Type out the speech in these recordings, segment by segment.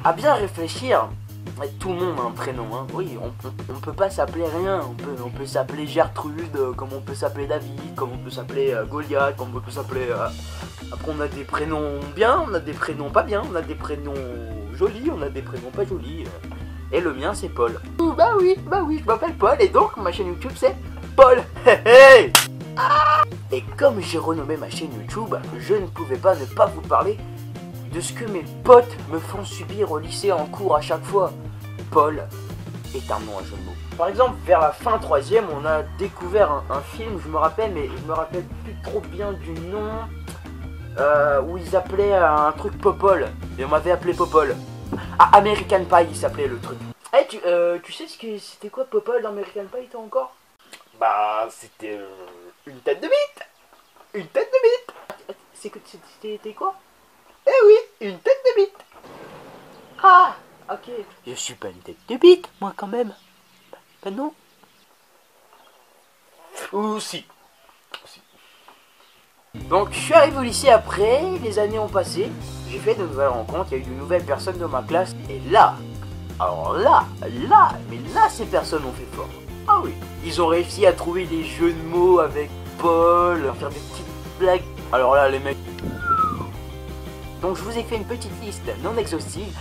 À bien réfléchir, tout le monde a un prénom, hein. Oui, on peut pas s'appeler rien. On peut s'appeler Gertrude, comme on peut s'appeler David, comme on peut s'appeler Goliath, comme on peut s'appeler... Après on a des prénoms bien, on a des prénoms pas bien, on a des prénoms jolis, on a des prénoms pas jolis. Et le mien c'est Paul. Bah oui, je m'appelle Paul et donc ma chaîne YouTube c'est Paul. Hey, et comme j'ai renommé ma chaîne YouTube, je ne pouvais pas ne pas vous parler de ce que mes potes me font subir au lycée en cours à chaque fois. Paul est un nom à jeu de mots. Par exemple, vers la fin 3ème, on a découvert un film, je me rappelle, mais je me rappelle plus trop bien du nom, où ils appelaient un truc Popol, et on m'avait appelé Popol. Ah, American Pie, il s'appelait le truc. Eh, tu sais c'était quoi Popol dans American Pie, toi encore? Bah, c'était une tête de bite. Une tête de bite. C'était quoi? Eh oui, une tête de bite. Ah, ok. Je suis pas une tête de bite, moi quand même. Bah non. Ou si. Donc je suis arrivé au lycée après, les années ont passé, j'ai fait de nouvelles rencontres, il y a eu de nouvelles personnes dans ma classe. Et là, alors là, ces personnes ont fait fort. Ah oui, ils ont réussi à trouver des jeux de mots avec Paul, à faire des petites blagues. Alors là, les mecs... Donc je vous ai fait une petite liste non exhaustive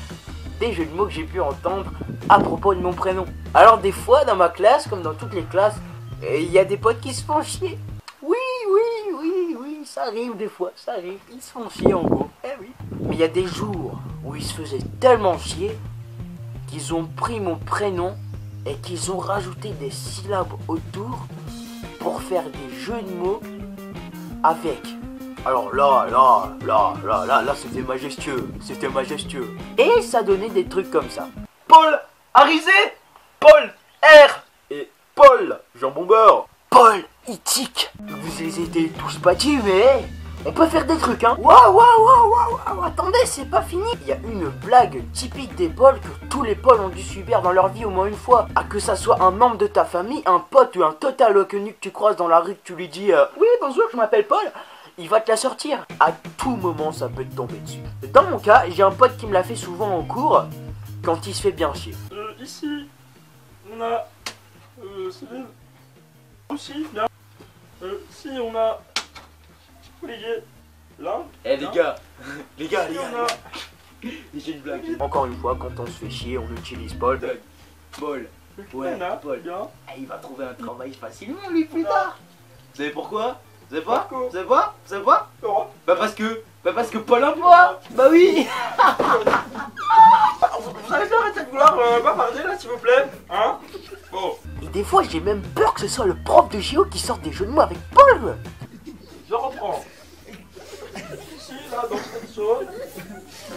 des jeux de mots que j'ai pu entendre à propos de mon prénom. Alors des fois, dans ma classe, comme dans toutes les classes, il y a des potes qui se font chier. Oui, ça arrive des fois, ça arrive, ils se font chier en gros, eh oui. Mais il y a des jours où ils se faisaient tellement chier qu'ils ont pris mon prénom et qu'ils ont rajouté des syllabes autour pour faire des jeux de mots avec. Alors là, c'était majestueux, Et ça donnait des trucs comme ça. Paul Arisé, Paul R et Paul Jambon beurre, Paul Itik. Vous les étiez tous pas dit, mais on peut faire des trucs, hein. Waouh, attendez, c'est pas fini. Il y a une blague typique des Pauls que tous les Pauls ont dû subir dans leur vie au moins une fois. Ah, que ça soit un membre de ta famille, un pote ou un total inconnu que tu croises dans la rue, que tu lui dis oui, bonjour, je m'appelle Paul. Il va te la sortir. À tout moment, ça peut te tomber dessus. Dans mon cas, j'ai un pote qui me l'a fait souvent en cours quand il se fait bien chier. Ici, on a Céline. Aussi, bien. Si on a Olivier. Là. Eh les gars, j'ai une blague. Encore une fois, quand on se fait chier, on utilise Paul. Paul. Ouais, Paul. Eh, il va trouver un travail facilement lui plus tard. Vous savez pourquoi? Vous savez pas? Vous savez pas? Bah parce que Paul emploi. Bah oui. Vous allez arrêter de vouloir bavarder là s'il vous plaît, hein? Bon. Et des fois j'ai même peur que ce soit le prof de géo qui sorte des jeux de mots avec Paul. Je reprends. Ici, là, dans cette zone,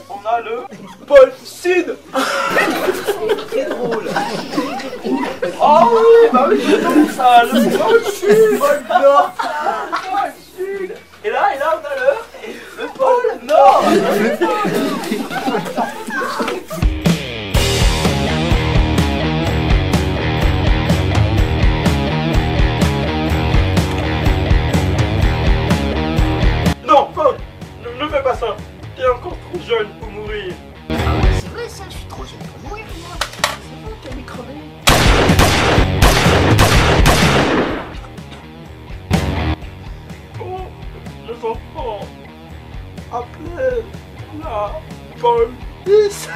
on a le Paul Sud. Très drôle. Oh oui, bah oui, c'est comme ça, le Paul Sud. Paul Nord. Paul Sud. Et là, on a le Paul Nord. Non, Paul, ne fais pas ça. T'es encore trop jeune pour mourir. Ah ouais, c'est vrai ça, je suis trop jeune pour mourir moi. C'est bon, t'as mis crevé. Oh, les enfants, appelez la police.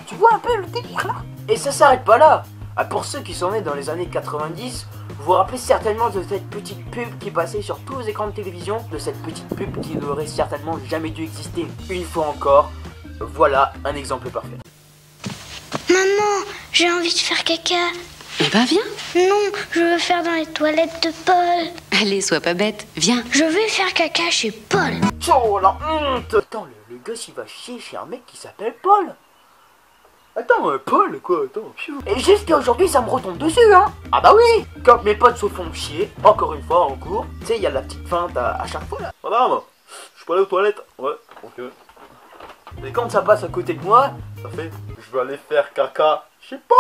Tu vois un peu le délire là? Et ça s'arrête pas là. Ah, pour ceux qui sont nés dans les années 90, vous vous rappelez certainement de cette petite pub qui passait sur tous les écrans de télévision, de cette petite pub qui n'aurait certainement jamais dû exister. Une fois encore, voilà un exemple parfait. Maman, j'ai envie de faire caca. Eh ben viens. Non, je veux faire dans les toilettes de Paul. Allez, sois pas bête, viens. Je vais faire caca chez Paul. Oh la honte! Attends, le gosse il va chier chez un mec qui s'appelle Paul. Attends, Paul quoi, attends, pfiou. Et jusqu'à aujourd'hui ça me retombe dessus, hein. Ah bah oui. Quand mes potes se font chier, encore une fois en cours, tu sais, il y a la petite feinte à chaque fois là. Madame, je peux aller aux toilettes? Ouais, ok. Et quand ça passe à côté de moi, ça fait Je vais aller faire caca. Je sais pas.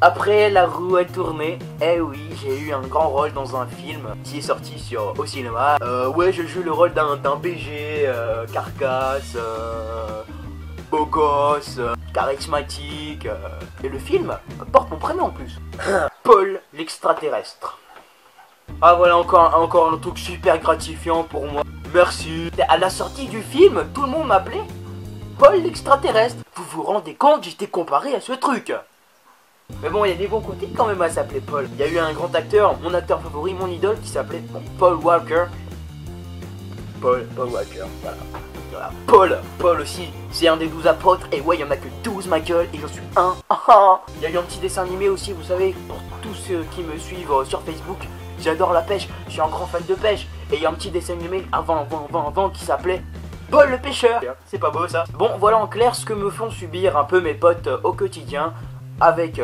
après la roue est tournée. Eh oui, j'ai eu un grand rôle dans un film qui est sorti au cinéma. Ouais, je joue le rôle d'un BG, carcasse, beau gosse, charismatique. Et le film porte mon prénom en plus. Paul l'extraterrestre. Ah voilà encore un truc super gratifiant pour moi. Merci. À la sortie du film, tout le monde m'appelait Paul l'extraterrestre. Vous vous rendez compte, j'étais comparé à ce truc. Mais bon, il y a des bons côtés quand même à s'appeler Paul. Il y a eu un grand acteur, mon acteur favori, mon idole, qui s'appelait Paul Walker. Paul Walker, voilà. Paul aussi, c'est un des 12 apôtres. Et ouais, il y en a que 12, ma gueule, et j'en suis un. Il y a eu un petit dessin animé aussi, vous savez, pour tous ceux qui me suivent sur Facebook. J'adore la pêche, je suis un grand fan de pêche. Et il y a un petit dessin animé avant qui s'appelait Paul le pêcheur. C'est pas beau ça? Bon, voilà en clair ce que me font subir un peu mes potes au quotidien avec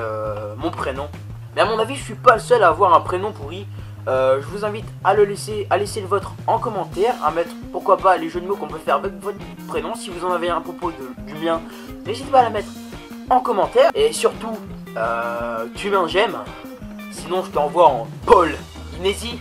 mon prénom. Mais à mon avis, je suis pas le seul à avoir un prénom pourri. Je vous invite à laisser le vôtre en commentaire, à mettre pourquoi pas les jeux de mots qu'on peut faire avec votre prénom. Si vous en avez un à propos du mien, n'hésitez pas à la mettre en commentaire. Et surtout, tu mets un j'aime, sinon je t'envoie en Paul Inési.